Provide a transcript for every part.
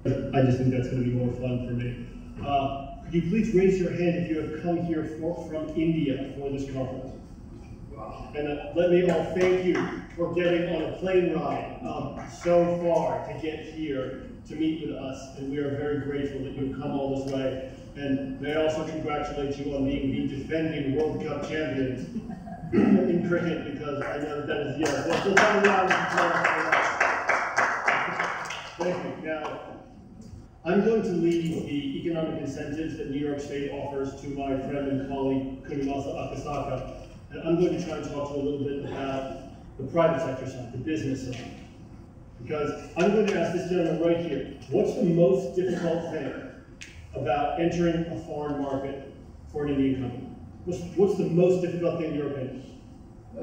I just think that's going to be more fun for me. Could you please raise your hand if you have come here from India for this conference? And let me all thank you for getting on a plane ride so far to get here to meet with us. And we are very grateful that you've come all this way. And may I also congratulate you on being the defending World Cup champions in cricket, because I know that is, yes. Let's have a round of applause for that. Thank you. Now, I'm going to leave the economic incentives that New York State offers to my friend and colleague, Kunimasa Akasaka, and I'm going to try and talk to you a little bit about the private sector side, the business side. Because I'm going to ask this gentleman right here, what's the most difficult thing about entering a foreign market for an Indian company? What's the most difficult thing in your opinion? To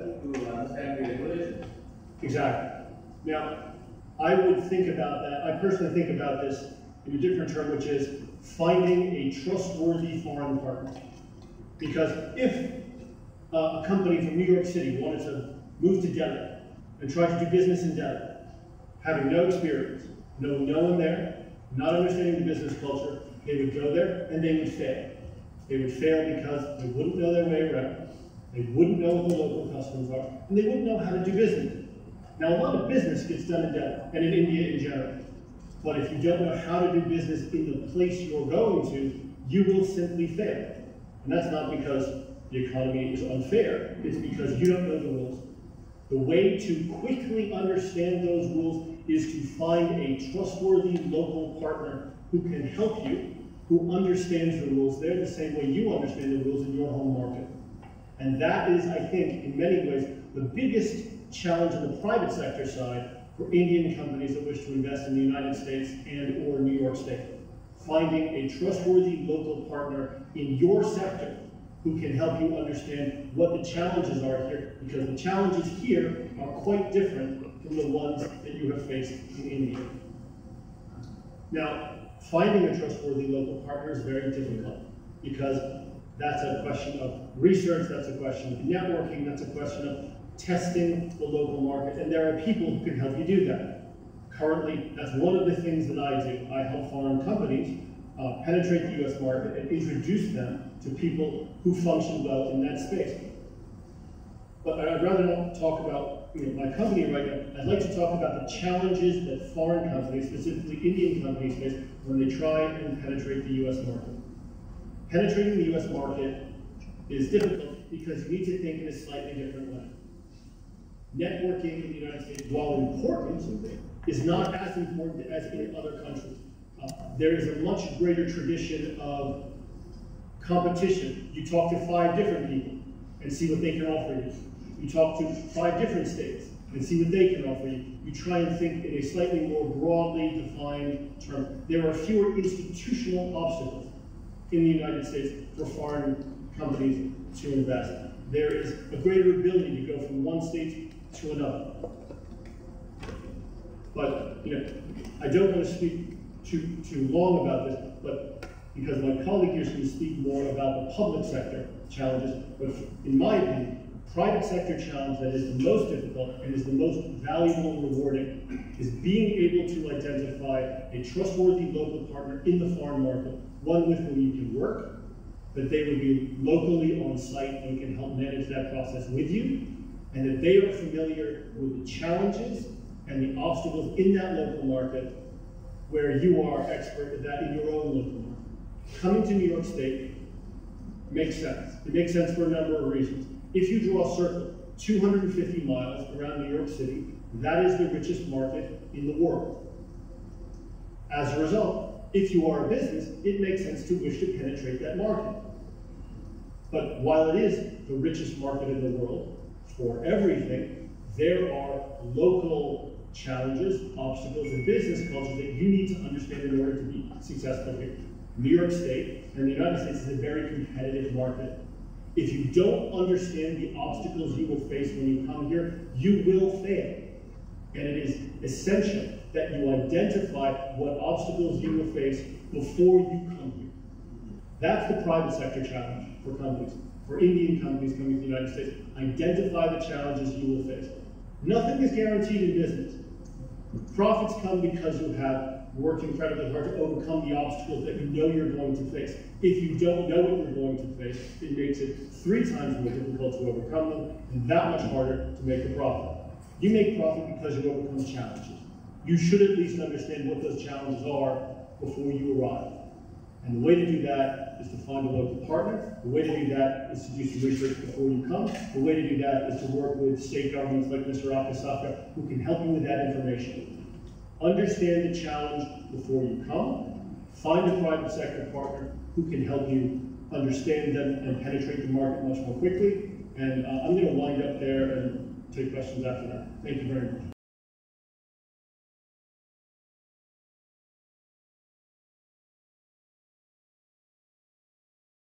understand the regulations. Exactly. Now, I would think about that, I personally think about this in a different term, which is finding a trustworthy foreign partner. Because if a company from New York City wanted to move to Delhi and try to do business in Delhi, having no experience, knowing no one there, not understanding the business culture, they would go there and they would fail. They would fail because they wouldn't know their way around, they wouldn't know what the local customs are, and they wouldn't know how to do business. Now, a lot of business gets done in Delhi and in India in general. But if you don't know how to do business in the place you're going to, you will simply fail. And that's not because the economy is unfair, it's because you don't know the rules. The way to quickly understand those rules is to find a trustworthy local partner who can help you, who understands the rules there the same way you understand the rules in your home market. And that is, I think, in many ways, the biggest challenge on the private sector side for Indian companies that wish to invest in the United States and or New York State. Finding a trustworthy local partner in your sector who can help you understand what the challenges are here, because the challenges here are quite different from the ones that you have faced in India. Now, finding a trustworthy local partner is very difficult, because that's a question of research, that's a question of networking, that's a question of testing the local market, and there are people who can help you do that. Currently, that's one of the things that I do. I help foreign companies penetrate the US market and introduce them to people who function well in that space. But I'd rather not talk about my company right now. I'd like to talk about the challenges that foreign companies, specifically Indian companies, face when they try and penetrate the US market. Penetrating the US market is difficult because you need to think in a slightly different way. Networking in the United States, while important, is not as important as in other countries. There is a much greater tradition of competition. You talk to 5 different people and see what they can offer you. You talk to 5 different states and see what they can offer you. You try and think in a slightly more broadly defined term. There are fewer institutional obstacles in the United States for foreign companies to invest. There is a greater ability to go from one state to another. But I don't want to speak too long about this, but because my colleague here is going to speak more about the public sector challenges, but in my opinion, the private sector challenge that is the most difficult and is the most valuable and rewarding is being able to identify a trustworthy local partner in the foreign market, one with whom you can work, that they would be locally on site and can help manage that process with you, and that they are familiar with the challenges and the obstacles in that local market where you are expert at that in your own local market. Coming to New York State makes sense. It makes sense for a number of reasons. If you draw a circle 250 miles around New York City, that is the richest market in the world. As a result, if you are a business, it makes sense to wish to penetrate that market. But while it is the richest market in the world for everything, there are local challenges, obstacles, and business culture that you need to understand in order to be successful here. New York State and the United States is a very competitive market. If you don't understand the obstacles you will face when you come here, you will fail. And it is essential that you identify what obstacles you will face before you come here. That's the private sector challenge for companies, for Indian companies coming to the United States. Identify the challenges you will face. Nothing is guaranteed in business. Profits come because you have worked incredibly hard to overcome the obstacles that you know you're going to face. If you don't know what you're going to face, it makes it 3 times more difficult to overcome them and that much harder to make a profit. You make profit because you overcome challenges. You should at least understand what those challenges are before you arrive. And the way to do that is to find a local partner. The way to do that is to do some research before you come. The way to do that is to work with state governments like Mr. Akasaka, who can help you with that information. Understand the challenge before you come. Find a private sector partner who can help you understand them and penetrate the market much more quickly. And I'm going to wind up there and take questions after that. Thank you very much.